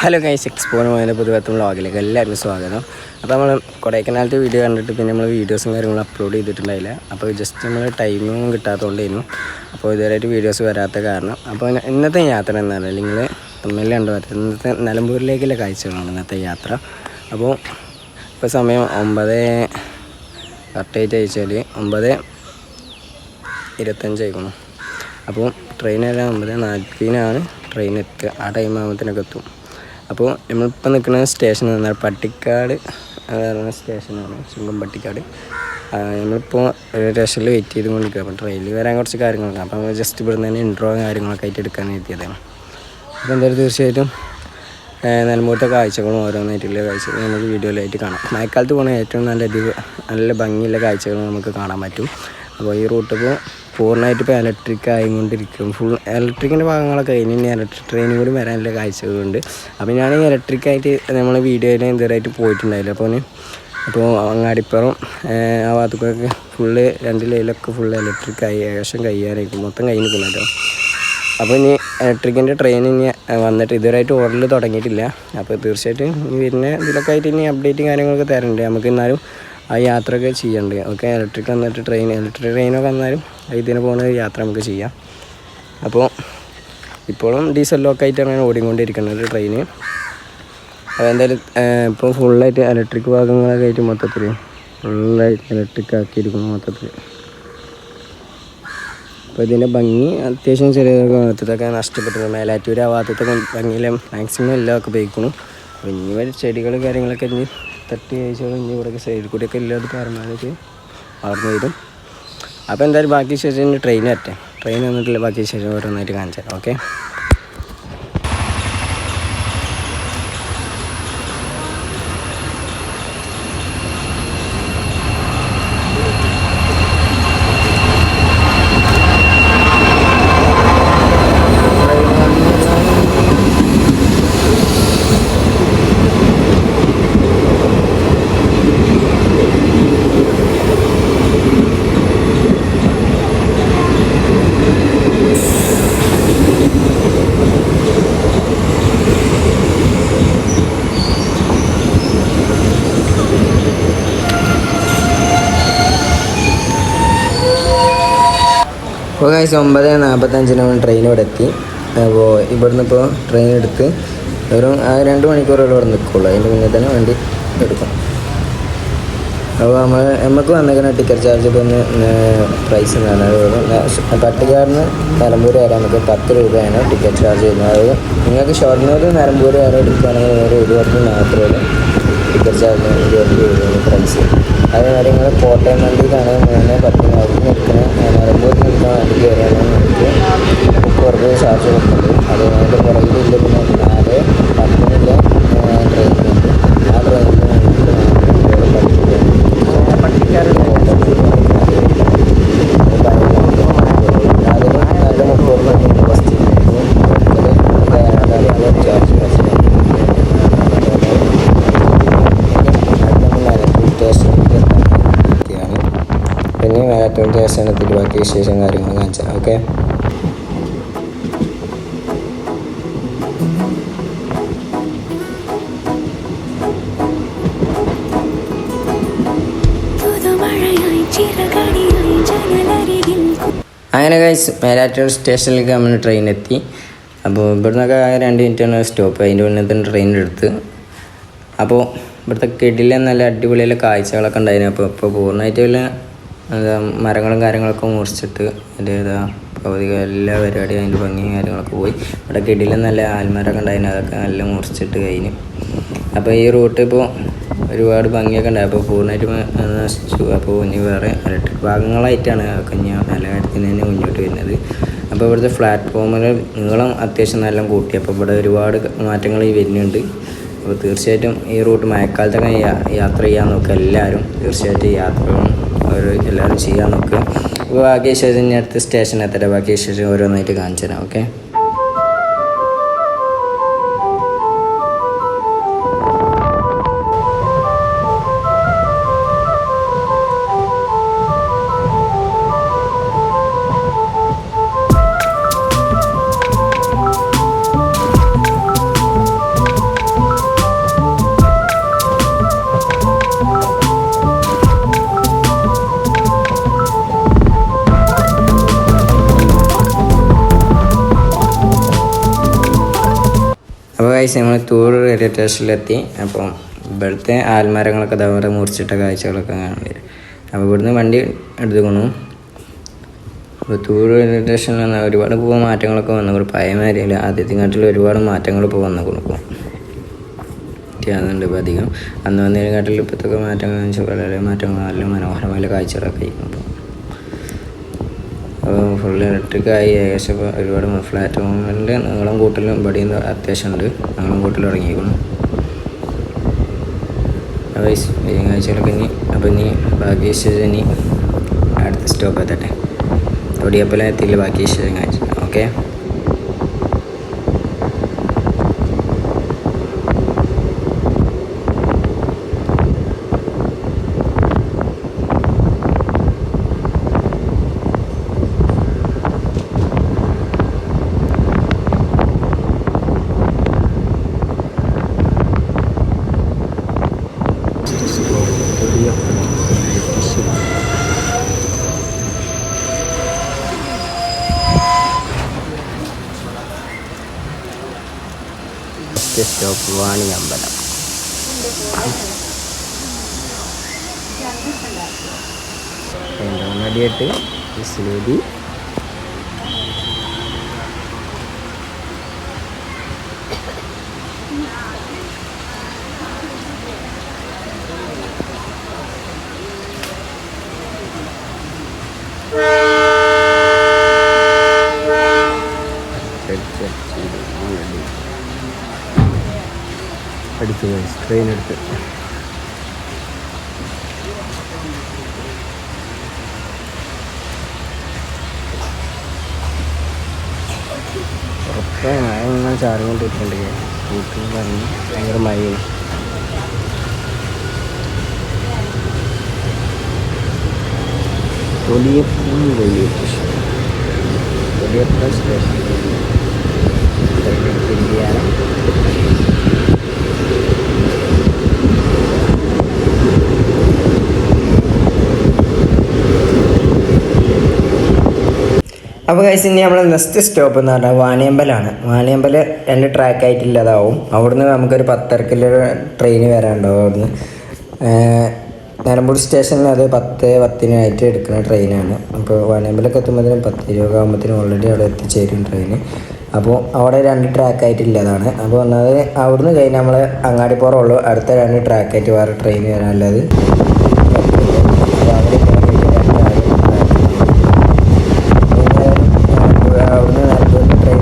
Hello guys, എക്സ്പോന് പോയതിൻ്റെ പുതുവത്തും വ്ളോഗിലേക്ക് എല്ലാവർക്കും സ്വാഗതം. അപ്പോൾ നമ്മൾ കൊടൈക്കനാലത്തെ വീഡിയോ കണ്ടിട്ട് പിന്നെ നമ്മൾ വീഡിയോസും കാര്യങ്ങളും അപ്ലോഡ് ചെയ്തിട്ടുണ്ടായില്ല. അപ്പോൾ ജസ്റ്റ് നമ്മൾ ടൈമും കിട്ടാത്തതുകൊണ്ടായിരുന്നു അപ്പോൾ ഇതുവരെയായിട്ട് വീഡിയോസ് വരാത്ത കാരണം. അപ്പോൾ ഇന്നത്തെ യാത്ര എന്താണ് നിങ്ങൾ തമ്മിൽ കണ്ടുപറ്റും ഇന്നത്തെ നിലമ്പൂരിലേക്കുള്ള കാഴ്ചകളാണ് ഇന്നത്തെ യാത്ര. അപ്പോൾ ഇപ്പോൾ സമയം 9 കറക്റ്റായിട്ട് അയച്ചാൽ 9:25 ആയിക്കണം. അപ്പോൾ ട്രെയിനെല്ലാം 9:40 ട്രെയിൻ എത്തുക. ആ ടൈം ആകുമ്പോഴത്തേനൊക്കെ എത്തും. അപ്പോൾ നമ്മളിപ്പോൾ നിൽക്കുന്ന സ്റ്റേഷൻ എന്ന് പറഞ്ഞാൽ പട്ടിക്കാട് പറയുന്ന സ്റ്റേഷനാണ്, ചുങ്കംപട്ടിക്കാട്. നമ്മളിപ്പോൾ സ്റ്റേഷനിൽ വെയിറ്റ് ചെയ്തുകൊണ്ടിരിക്കുക. അപ്പോൾ ട്രെയിനിൽ വരാൻ കുറച്ച് കാര്യങ്ങളൊക്കെ, അപ്പോൾ നമ്മൾ ജസ്റ്റ് ഇവിടുന്ന് തന്നെ ഇൻട്രോ കാര്യങ്ങളൊക്കെ ആയിട്ട് എടുക്കാൻ എത്തിയതാണ്. അപ്പോൾ എന്തായാലും തീർച്ചയായിട്ടും നിലമ്പൂരത്തെ കാഴ്ചകളും ഓരോന്നായിട്ടുള്ള കാഴ്ചകൾ നമുക്ക് വീഡിയോയിലായിട്ട് കാണാം. മഴക്കാലത്ത് പോകുന്ന ഏറ്റവും നല്ല ഭംഗിയുള്ള കാഴ്ചകൾ നമുക്ക് കാണാൻ പറ്റും. അപ്പോൾ ഈ റൂട്ട് ഇപ്പോൾ പൂർണ്ണമായിട്ട് ഇപ്പോൾ ഇലക്ട്രിക് ആയിക്കൊണ്ടിരിക്കും. ഫുൾ ഇലക്ട്രിക്കിൻ്റെ ഭാഗങ്ങളൊക്കെ കഴിഞ്ഞ് ഇനി ഇലക്ട്രിക് ട്രെയിനും കൂടി വരാനുള്ള കാഴ്ചകളുണ്ട്. അപ്പോൾ ഞാൻ ഇലക്ട്രിക്കായിട്ട് നമ്മൾ വീഡിയോയിൽ ഇതുവരെയായിട്ട് പോയിട്ടുണ്ടായില്ല. അപ്പോൾ അങ്ങാടിപ്പുറം ആ ഭാഗത്തൊക്കെ ഫുള്ള് 2 ലൈനിലൊക്കെ ഫുള്ള് ഇലക്ട്രിക് ആയി, ഏകദേശം കഴിയാനായിരിക്കും, മൊത്തം കഴിഞ്ഞ് നിൽക്കുന്നുണ്ടോ. അപ്പോൾ ഇനി ഇലക്ട്രിക്കിൻ്റെ ട്രെയിൻ ഇനി വന്നിട്ട് ഇതുവരെയായിട്ട് ഓർഡറിൽ തുടങ്ങിയിട്ടില്ല. അപ്പോൾ തീർച്ചയായിട്ടും ഇനി വരുന്ന ഇതിലൊക്കെ ആയിട്ട് ഇനി അപ്ഡേറ്റും കാര്യങ്ങളൊക്കെ തരണ്ടേ നമുക്ക്. എന്നാലും ആ യാത്രയൊക്കെ ചെയ്യണ്ടേ. ഓക്കെ, ഇലക്ട്രിക് വന്നിട്ട് ഇലക്ട്രിക് ട്രെയിനൊക്കെ വന്നാലും ഇതിന് പോകുന്ന യാത്ര നമുക്ക് ചെയ്യാം. അപ്പോൾ ഇപ്പോഴും ഡീസലിലൊക്കെ ആയിട്ടാണ് ഓടിക്കൊണ്ടിരിക്കുന്നത് ട്രെയിന്. അപ്പോൾ എന്തായാലും ഇപ്പോൾ ഫുള്ളായിട്ട് ഇലക്ട്രിക് ഭാഗങ്ങളൊക്കെ ആയിട്ട് മൊത്തത്തിൽ ഫുള്ളായിട്ട് ഇലക്ട്രിക് ആക്കിയിരിക്കുന്നു മൊത്തത്തിൽ. അപ്പോൾ ഇതിൻ്റെ ഭംഗി അത്യാവശ്യം ചെറിയ ഭാഗത്തൊക്കെ നഷ്ടപ്പെട്ടു. മേലാറ്റൂർ ആ ഭാഗത്തൊക്കെ ഭംഗിയിലും മാക്സിമം എല്ലാമൊക്കെ ഉപയോഗിക്കുന്നു. അപ്പോൾ ഇനി വരെ ചെടികൾ കാര്യങ്ങളൊക്കെ ഇനി തട്ടി കഴിച്ചാൽ ഇനി ഇവിടെയൊക്കെ സൈഡിൽ കൂടെയൊക്കെ ഇല്ലാതെ പറഞ്ഞാലൊക്കെ വളർന്നു വരും. അപ്പോൾ എന്തായാലും ബാക്കി ശേഷം ട്രെയിൻ വരട്ടെ. ട്രെയിൻ വന്നിട്ടില്ല, ബാക്കി ശേഷം ഓരോന്നായിട്ട് കാണിച്ചു തരാം. ഓക്കെ. അപ്പോൾ ഗൈസ് 9:45 ട്രെയിൻ ഇവിടെ എത്തി. അപ്പോൾ ഇവിടുന്ന് ഇപ്പോൾ ട്രെയിൻ എടുത്ത് വെറും 2 മണിക്കൂറുകൾ ഇവിടെ നിൽക്കുള്ളൂ. അതിൻ്റെ മുന്നേ തന്നെ വണ്ടി എടുക്കും. അപ്പോൾ നമുക്ക് വന്നിരിക്കുന്ന ടിക്കറ്റ് ചാർജ് ഇപ്പോൾ ഒന്ന് പ്രൈസ് എന്നാണ്. പട്ടിക്കാടിന് നിലമ്പൂർ വരെ നമുക്ക് 10 രൂപയാണ് ടിക്കറ്റ് ചാർജ് ചെയ്യുന്നത്. അതായത് നിങ്ങൾക്ക് ഷൊർണൂർ നിലമ്പൂർ വരെ എടുക്കുകയാണെങ്കിൽ ഒരു 20 മാത്രമേ ടിക്കറ്റ് ചാർജ് 20 രൂപയാണ് പ്രൈസ്. അതേമാതിരി നിങ്ങൾ കോട്ടയം വണ്ടിയിലാണെങ്കിൽ 3-10 അവിടുന്ന് എടുക്കുന്ന നിലമ്പൂരിൽ നിൽക്കുന്ന വണ്ടിക്ക് വരികയാണെങ്കിൽ നിങ്ങൾക്ക് 30 രൂപ ചാർജ് കൊടുക്കുന്നുണ്ട്. അതേമാതിരി പുറകിലില്ല പിന്നെ 4-10 ട്രെയിനുണ്ട്. ആ ട്രെയിനിൽ നിങ്ങൾക്ക് 10 രൂപ പട്ടിക്കാരുടെ കോട്ടയം അതിന് നല്ല 30 രൂപ ഫസ്റ്റ് ചാർജ് പിന്നെ മേലാറ്റൂർ സ്റ്റേഷനെത്തി ബാക്കി വിശേഷം കാര്യങ്ങൾ കാണിച്ചാൽ. ഓക്കെ. അങ്ങനെ ഗൈസ് മേലാറ്റൂർ സ്റ്റേഷനിലേക്ക് നമ്മൾ ട്രെയിൻ എത്തി. അപ്പോൾ ഇവിടുന്നൊക്കെ 2 മിനിറ്റാണ് സ്റ്റോപ്പ്. അതിൻ്റെ മുന്നേ തന്നെ ട്രെയിൻ എടുത്ത്. അപ്പോൾ ഇവിടുത്തെ കിടില നല്ല അടിപൊളിയുള്ള കാഴ്ചകളൊക്കെ ഉണ്ടായിരുന്നു. ഇപ്പോൾ പൂർണ്ണമായിട്ട് വല്ല മരങ്ങളും കാര്യങ്ങളൊക്കെ മുറിച്ചിട്ട് അതിൻ്റെ പകുതി എല്ലാ പരിപാടിയും അതിൻ്റെ ഭംഗിയും കാര്യങ്ങളൊക്കെ പോയി. ഇവിടെ കിടില നല്ല ആൽമരമൊക്കെ ഉണ്ടായിരുന്നു, അതൊക്കെ നല്ല മുറിച്ചിട്ട് കഴിഞ്ഞു. അപ്പോൾ ഈ റൂട്ട് ഇപ്പോൾ ഒരുപാട് ഭംഗിയൊക്കെ ഉണ്ടായി. അപ്പോൾ പൂർണ്ണമായിട്ട് നശിച്ചു. അപ്പോൾ ഇനി വേറെ ഇലക്ട്രിക് ഭാഗങ്ങളായിട്ടാണ് അതൊക്കെ ഞാൻ നല്ല കാര്യത്തിന് തന്നെ മുന്നോട്ട് വരുന്നത്. അപ്പോൾ ഇവിടുത്തെ പ്ലാറ്റ്ഫോമിൽ നീളം അത്യാവശ്യം നല്ല കൂട്ടി. അപ്പോൾ ഇവിടെ ഒരുപാട് മാറ്റങ്ങൾ വരുന്നുണ്ട്. അപ്പോൾ തീർച്ചയായിട്ടും ഈ റൂട്ട് മഴക്കാലത്തൊക്കെ യാത്ര ചെയ്യാൻ നോക്കുക എല്ലാവരും. തീർച്ചയായിട്ടും യാത്രകളും എല്ലാവരും ചെയ്യാൻ നോക്കുക. അപ്പോൾ ബാക്കി ശേഷം ഇനി അടുത്ത സ്റ്റേഷൻ എത്തട്ടെ. ബാക്കി ശേഷം ഓരോന്നായിട്ട് കാണിച്ചു തരാം. ഓക്കെ. കഴിച്ച് നമ്മൾ തൂർ റെയിൽവേ സ്റ്റേഷനിലെത്തി. അപ്പം ഇവിടുത്തെ ആൽമരങ്ങളൊക്കെ അതേപോലെ മുറിച്ചിട്ട കാഴ്ചകളൊക്കെ കാണുന്നുണ്ട്. അപ്പോൾ ഇവിടുന്ന് വണ്ടി എടുത്തുകൊണ്ടു. അപ്പോൾ തൂർ റെയിൽവേ സ്റ്റേഷനിൽ ഒരുപാട് മാറ്റങ്ങളൊക്കെ വന്നു. പഴയ മാതിരിയല്ല, ആദ്യത്തെ കാട്ടിൽ ഒരുപാട് മാറ്റങ്ങൾ ഇപ്പോൾ വന്നു കൊടുക്കും അതുണ്ട്. ഇപ്പോൾ അധികം അന്ന് വന്നതിനെ കാട്ടിൽ ഇപ്പോഴത്തൊക്കെ മാറ്റങ്ങൾ വെച്ചാൽ വളരെ മാറ്റങ്ങൾ, നല്ല മനോഹരമായ കാഴ്ചകളൊക്കെ ആയിരിക്കും. അപ്പോൾ ഫുൾ ഇലക്ട്രിക്കായി ഏകദേശം ഇപ്പോൾ ഒരുപാട് പ്ലാറ്റ്ഫോമിൻ്റെ നീളം കൂട്ടലും ഇവിടെയും അത്യാവശ്യം ഉണ്ട്. നീളം കൂട്ടലും ഇറങ്ങിയിരിക്കണം. കാഴ്ചകളൊക്കെ അപ്പോൾ ഇനി ബാക്കി വിശേഷം ഇനി അടുത്ത സ്റ്റോപ്പ് എത്തട്ടെ. തൊടിയപ്പല എത്തിയില്ല, ബാക്കി വിശേഷം കാഴ്ച. ഓക്കെ. സ്റ്റോപ്പ് വാണിയമ്പലം. നടിയായിട്ട് സ്ലൂതി അടുത്ത് ട്രെയിൻ എടുത്ത് ഉറപ്പായ മഴ ഇങ്ങനെ ചാറിക്കൊണ്ടിരിക്കുന്നുണ്ട്. കൂട്ടിൽ പറഞ്ഞ് ഭയങ്കര മഴയാണ്. തൊടിയപ്പും റെയിൽവേ സ്റ്റേഷൻ, തൊടിയപ്പ സ്റ്റേഷൻ തിരിയാണ്. അപ്പോൾ കഴിച്ച് ഇനി നമ്മൾ നെക്സ്റ്റ് സ്റ്റോപ്പ് എന്ന് പറഞ്ഞാൽ വാണിയമ്പലമാണ്. വാണിയമ്പലം 2 ട്രാക്കായിട്ടില്ലതാവും. അവിടുന്ന് നമുക്കൊരു 10:30 ട്രെയിൻ വരാനുണ്ടാവും. അവിടുന്ന് നിലമ്പൂർ സ്റ്റേഷനിൽ അത് 10:10 എടുക്കുന്ന ട്രെയിനാണ്. അപ്പോൾ വാണിയമ്പലമൊക്കെ എത്തുമ്പോഴത്തേനും 10:20 ആകുമ്പോഴത്തേനും ഓൾറെഡി അവിടെ എത്തിച്ചേരും ട്രെയിൻ. അപ്പോൾ അവിടെ 2 ട്രാക്കായിട്ടില്ലതാണ്. അപ്പോൾ ഒന്നത് അവിടുന്ന് കഴിഞ്ഞ് നമ്മൾ അങ്ങാടിപ്പുറമുള്ളൂ. അടുത്ത 2 ട്രാക്കായിട്ട് വേറെ ട്രെയിൻ വരാനുള്ളത്. അവിടുന്ന് നിലമ്പൂരിൽ ട്രെയിൻ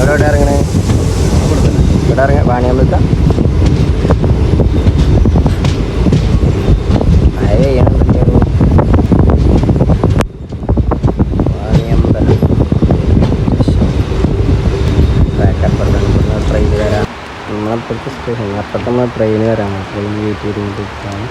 ഇവിടെ ഇറങ്ങണേ, ഇവിടെ ഇറങ്ങ വാണിയമ്പലത്ത മഴ ചെയ്യണം. വാണിയമ്പലം ട്രെയിൻ വരാം. നമ്മളപ്പുറത്തെ സ്റ്റേഷൻ അപ്പുറത്ത് നമ്മൾ ട്രെയിൻ വരാം. ട്രെയിൻ വെയിറ്റ് ചെയ്തുകൊണ്ടിരിക്കുകയാണ്.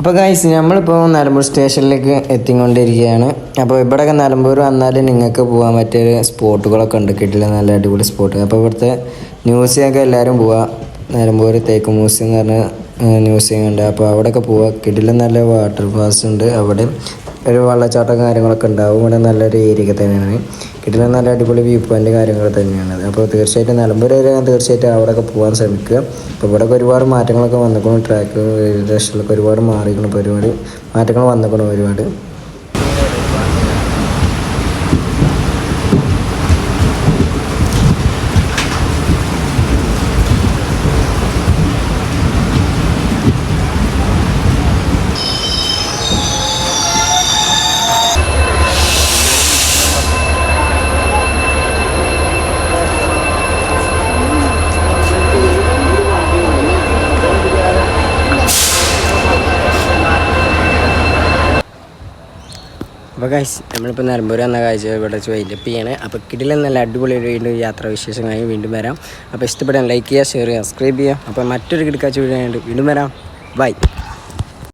അപ്പോൾ ഗൈസ് നമ്മളിപ്പോൾ നിലമ്പൂർ സ്റ്റേഷനിലേക്ക് എത്തിക്കൊണ്ടിരിക്കുകയാണ്. അപ്പോൾ ഇവിടെയൊക്കെ നിലമ്പൂർ വന്നാൽ നിങ്ങൾക്ക് പോകാൻ പറ്റിയ സ്പോട്ടുകളൊക്കെ ഉണ്ട്, കിട്ടില്ല നല്ല അടിപൊളി സ്പോട്ട്. അപ്പോൾ ഇവിടുത്തെ മ്യൂസിയമൊക്കെ എല്ലാവരും പോവുക. നിലമ്പൂർ തേക്ക് മ്യൂസിയം എന്ന് പറഞ്ഞ മ്യൂസിയം ഉണ്ട്. അപ്പോൾ അവിടെയൊക്കെ പോവുക. കിട്ടില്ല നല്ല വാട്ടർ ഫാൾസ് ഉണ്ട്. അവിടെ ഒരു വെള്ളച്ചാട്ടം കാര്യങ്ങളൊക്കെ ഉണ്ടാവും. ഇവിടെ നല്ലൊരു ഏരിയ തന്നെയാണ്. കിട്ടില്ല നല്ല അടിപൊളി വ്യൂ പോയിൻ്റ് കാര്യങ്ങൾ തന്നെയാണ്. അപ്പോൾ തീർച്ചയായിട്ടും നിലമ്പൂർ വരെ തീർച്ചയായിട്ടും അവിടെയൊക്കെ പോകാൻ ശ്രമിക്കുക. അപ്പോൾ ഇവിടെയൊക്കെ ഒരുപാട് മാറ്റങ്ങളൊക്കെ വന്നിക്കണം. ട്രാക്ക് രക്ഷകളൊക്കെ ഒരുപാട് മാറിക്കണം. ഒരുപാട് മാറ്റങ്ങൾ വന്നിക്കണം ഒരുപാട്. അപ്പോൾ ഗൈസ് നമ്മളിപ്പോൾ നിലമ്പൂർ വന്ന കാഴ്ച ഇവിടെ വൈൻഡപ്പ് ചെയ്യാണ്. അപ്പോൾ കിടിലൻ നല്ല അടിപൊളി വീണ്ടും യാത്രാ വിശേഷങ്ങളായി വീണ്ടും വരാം. അപ്പോൾ ഇഷ്ടപ്പെടാൻ ലൈക്ക് ചെയ്യുക, ഷെയർ ചെയ്യുക, സബ്സ്ക്രൈബ് ചെയ്യുക. അപ്പോൾ മറ്റൊരു കിടക്കാച്ച വീഡിയോ വീണ്ടും വരാം. ബൈ.